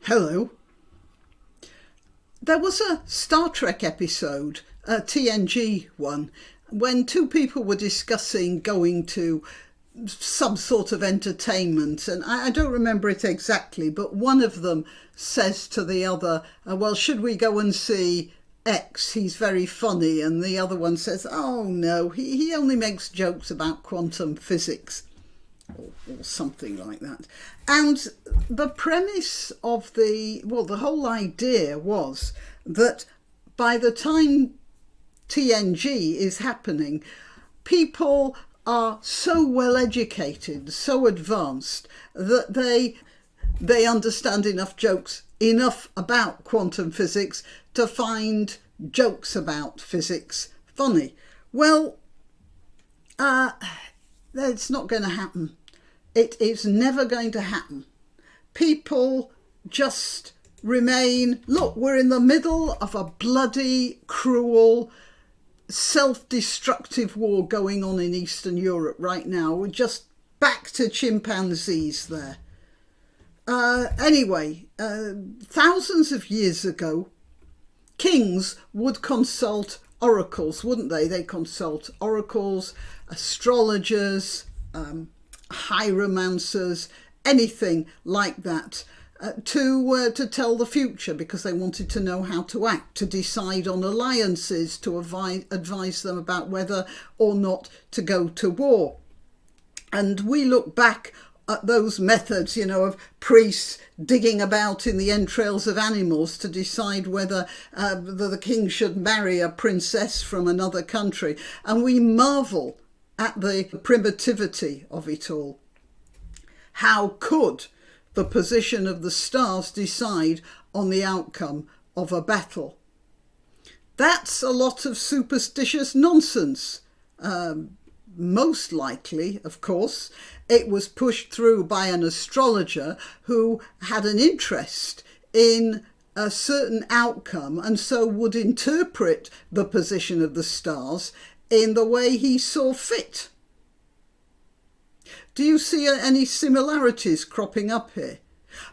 Hello. There was a Star Trek episode, a TNG one, when two people were discussing going to some sort of entertainment, and I don't remember it exactly, but one of them says to the other, well, should we go and see X? He's very funny. And the other one says, oh no, he only makes jokes about quantum physics. Or something like that. And the premise of the whole idea was that by the time TNG is happening, people are so well educated, so advanced, that they understand enough about quantum physics to find jokes about physics funny. Well, it's not going to happen. It is never going to happen. People just remain, look, we're in the middle of a bloody, cruel, self-destructive war going on in Eastern Europe right now. We're just back to chimpanzees there. Anyway, thousands of years ago, kings would consult oracles, wouldn't they? They consult oracles, astrologers, hieromancers, anything like that, to tell the future, because they wanted to know how to act, to decide on alliances, to advise them about whether or not to go to war. And we look back at those methods, of priests digging about in the entrails of animals to decide whether the king should marry a princess from another country. And we marvel at the primitivity of it all. How could the position of the stars decide on the outcome of a battle? That's a lot of superstitious nonsense. Most likely, of course, it was pushed through by an astrologer who had an interest in a certain outcome and so would interpret the position of the stars in the way he saw fit. Do you see any similarities cropping up here?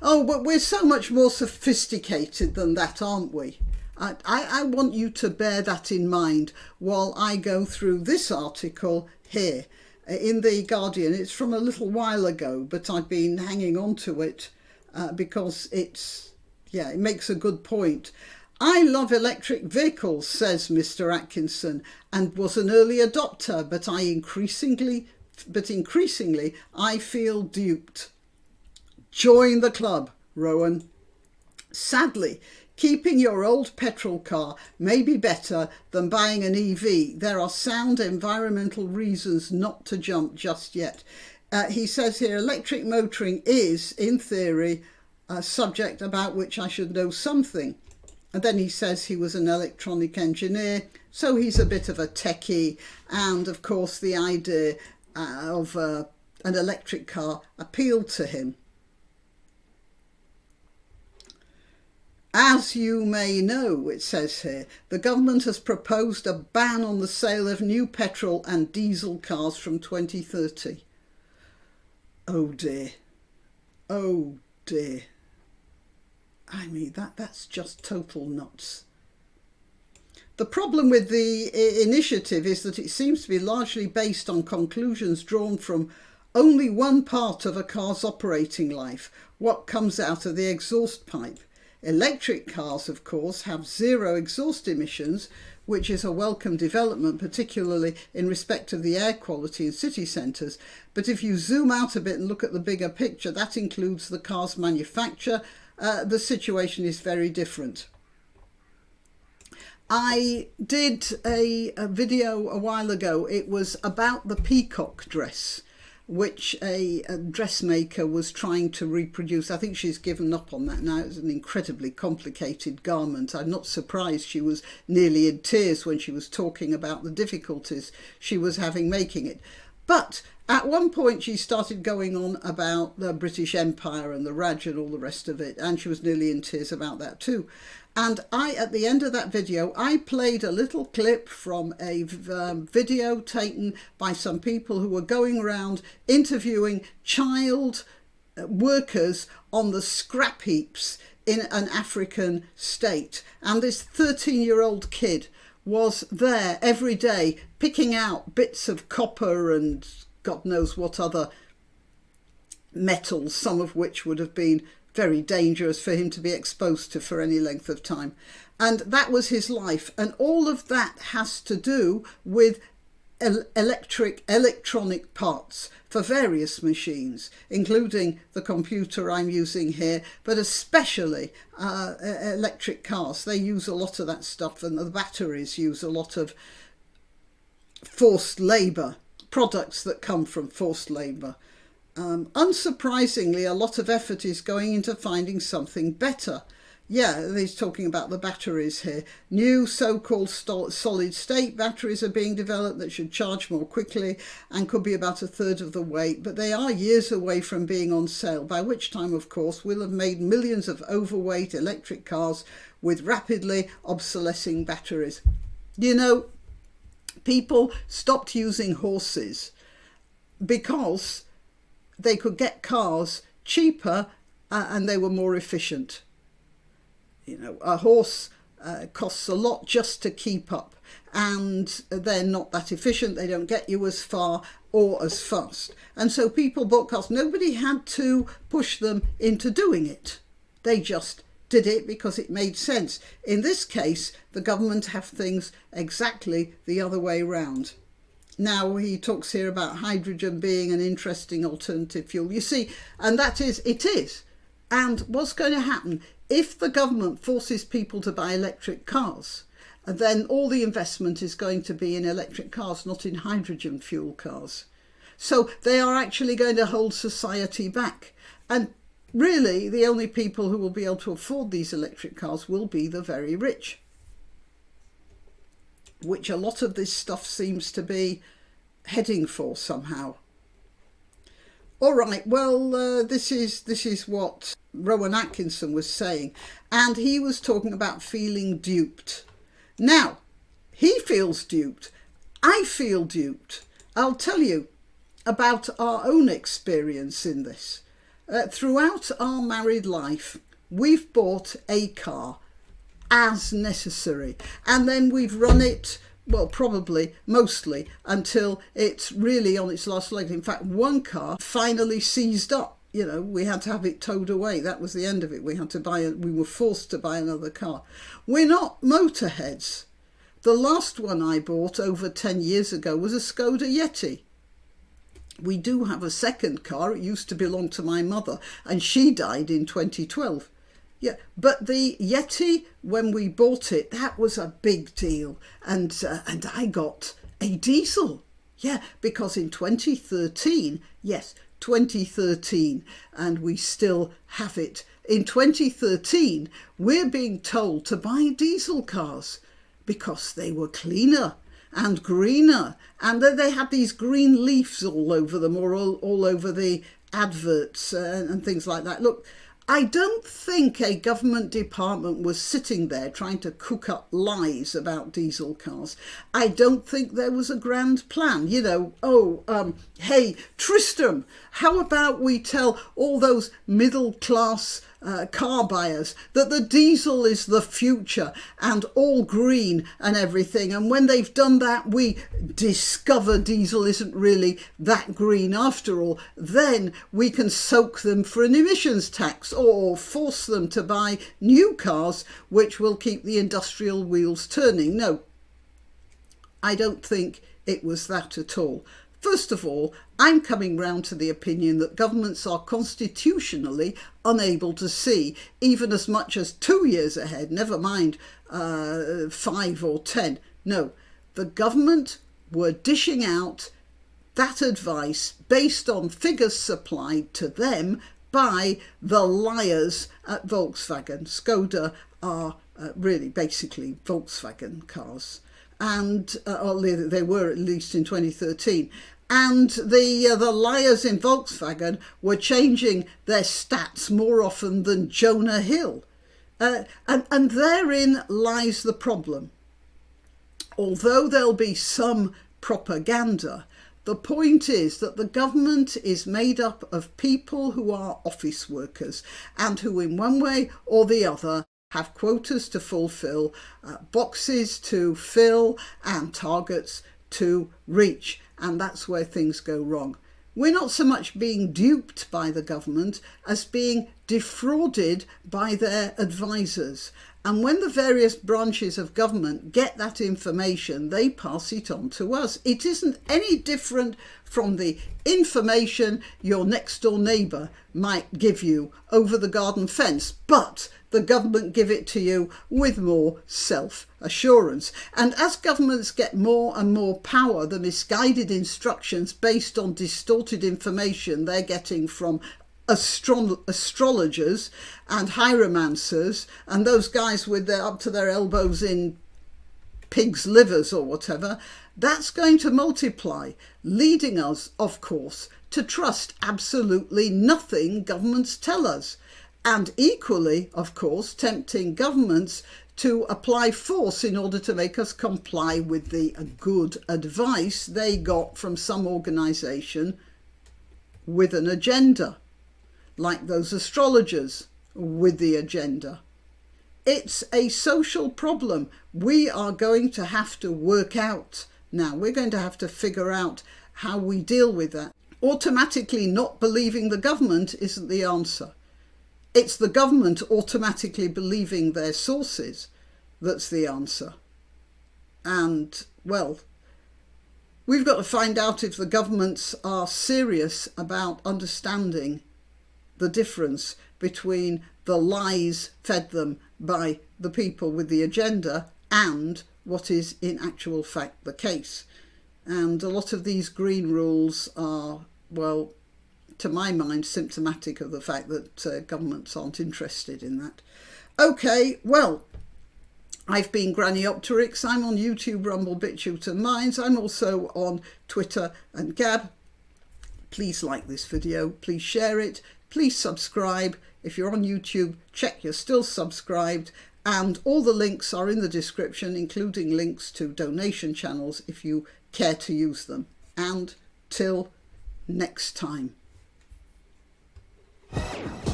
Oh, but we're so much more sophisticated than that, aren't we? I want you to bear that in mind while I go through this article here in The Guardian. It's from a little while ago, but I've been hanging on to it because it makes a good point. I love electric vehicles, says Mr. Atkinson, and was an early adopter, but increasingly I feel duped. Join the club, Rowan. Sadly, keeping your old petrol car may be better than buying an EV. There are sound environmental reasons not to jump just yet. He says here, electric motoring is, in theory, a subject about which I should know something. And then he says he was an electronic engineer, so he's a bit of a techie. And of course, the idea of an electric car appealed to him. As you may know, it says here, the government has proposed a ban on the sale of new petrol and diesel cars from 2030. Oh dear. Oh dear. I mean, that's just total nuts. The problem with the initiative is that it seems to be largely based on conclusions drawn from only one part of a car's operating life, what comes out of the exhaust pipe. Electric cars, of course, have zero exhaust emissions, which is a welcome development, particularly in respect of the air quality in city centres. But if you zoom out a bit and look at the bigger picture, that includes the car's manufacture. The situation is very different. I did a video a while ago. It was about the Peacock Dress, which a dressmaker was trying to reproduce. I think she's given up on that now. It's an incredibly complicated garment. I'm not surprised she was nearly in tears when she was talking about the difficulties she was having making it. But at one point she started going on about the British Empire and the Raj and all the rest of it, and she was nearly in tears about that too. And at the end of that video, I played a little clip from a video taken by some people who were going around interviewing child workers on the scrap heaps in an African state. And this 13-year-old kid was there every day picking out bits of copper and God knows what other metals, some of which would have been very dangerous for him to be exposed to for any length of time. And that was his life. And all of that has to do with electronic parts for various machines, including the computer I'm using here, but especially electric cars. They use a lot of that stuff, and the batteries use a lot of forced labour, products that come from forced labour. Unsurprisingly, a lot of effort is going into finding something better. Yeah, he's talking about the batteries here. New so-called solid-state batteries are being developed that should charge more quickly and could be about a third of the weight, but they are years away from being on sale, by which time, of course, we'll have made millions of overweight electric cars with rapidly obsolescing batteries. You know, people stopped using horses because they could get cars cheaper and they were more efficient. You know, a horse costs a lot just to keep up, and they're not that efficient. They don't get you as far or as fast. And so people bought cars. Nobody had to push them into doing it. They just did it because it made sense. In this case, the government have things exactly the other way round. Now, he talks here about hydrogen being an interesting alternative fuel. You see, and that is, it is. And what's going to happen? If the government forces people to buy electric cars, then all the investment is going to be in electric cars, not in hydrogen fuel cars. So they are actually going to hold society back. And really, the only people who will be able to afford these electric cars will be the very rich, which a lot of this stuff seems to be heading for somehow. All right, well, this is what Rowan Atkinson was saying, and he was talking about feeling duped. Now, he feels duped. I feel duped. I'll tell you about our own experience in this. Throughout our married life, we've bought a car as necessary, and then we've run it, well, probably mostly until it's really on its last leg. In fact, one car finally seized up. You know, we had to have it towed away. That was the end of it. We were forced to buy another car. We're not motorheads. The last one I bought over 10 years ago was a Skoda Yeti. We do have a second car. It used to belong to my mother, and she died in 2012. Yeah, but the Yeti, when we bought it, that was a big deal. And I got a diesel. Yeah, because in 2013, yes, 2013, and we still have it. In 2013, we're being told to buy diesel cars because they were cleaner and greener, and they had these green leaves all over them, or all over the adverts and things like that. Look, I don't think a government department was sitting there trying to cook up lies about diesel cars. I don't think there was a grand plan. You know, hey, Tristram, how about we tell all those middle-class car buyers that the diesel is the future and all green and everything, and when they've done that, we discover diesel isn't really that green after all, then we can soak them for an emissions tax or force them to buy new cars which will keep the industrial wheels turning. No, I don't think it was that at all. First of all, I'm coming round to the opinion that governments are constitutionally unable to see even as much as 2 years ahead, never mind 5 or 10. No, the government were dishing out that advice based on figures supplied to them by the liars at Volkswagen. Skoda are really basically Volkswagen cars. And they were at least in 2013. And the liars in Volkswagen were changing their stats more often than Jonah Hill. And therein lies the problem. Although there'll be some propaganda, The point is that the government is made up of people who are office workers and who in one way or the other have quotas to fulfill, boxes to fill and targets to reach. And that's where things go wrong. We're not so much being duped by the government as being defrauded by their advisors. And when the various branches of government get that information, they pass it on to us. It isn't any different from the information your next door neighbour might give you over the garden fence, but the government give it to you with more self-assurance. And as governments get more and more power, the misguided instructions based on distorted information they're getting from astrologers and hieromancers and those guys with their up to their elbows in pigs' livers or whatever, that's going to multiply, leading us, of course, to trust absolutely nothing governments tell us. And equally, of course, tempting governments to apply force in order to make us comply with the good advice they got from some organisation with an agenda, like those astrologers with the agenda. It's a social problem we are going to have to work out now. We're going to have to figure out how we deal with that. Automatically not believing the government isn't the answer. It's the government automatically believing their sources that's the answer. And, well, we've got to find out if the governments are serious about understanding the difference between the lies fed them by the people with the agenda and what is in actual fact the case. And a lot of these green rules are, well, to my mind, symptomatic of the fact that governments aren't interested in that. Okay, well, I've been Granniopteryx. I'm on YouTube, Rumble, BitChute and Minds. I'm also on Twitter and Gab. Please like this video. Please share it. Please subscribe. If you're on YouTube, check you're still subscribed. And all the links are in the description, including links to donation channels if you care to use them. And till next time.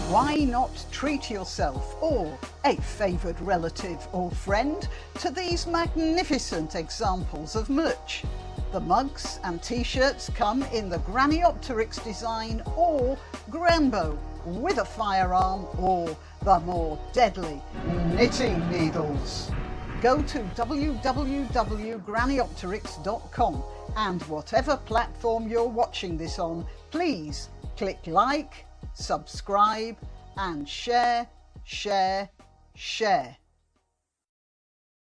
Why not treat yourself or a favoured relative or friend to these magnificent examples of merch? The mugs and t-shirts come in the Granniopteryx design or Granbo with a firearm or the more deadly knitting needles. Go to www.granniopteryx.com and whatever platform you're watching this on, please click like, subscribe and share.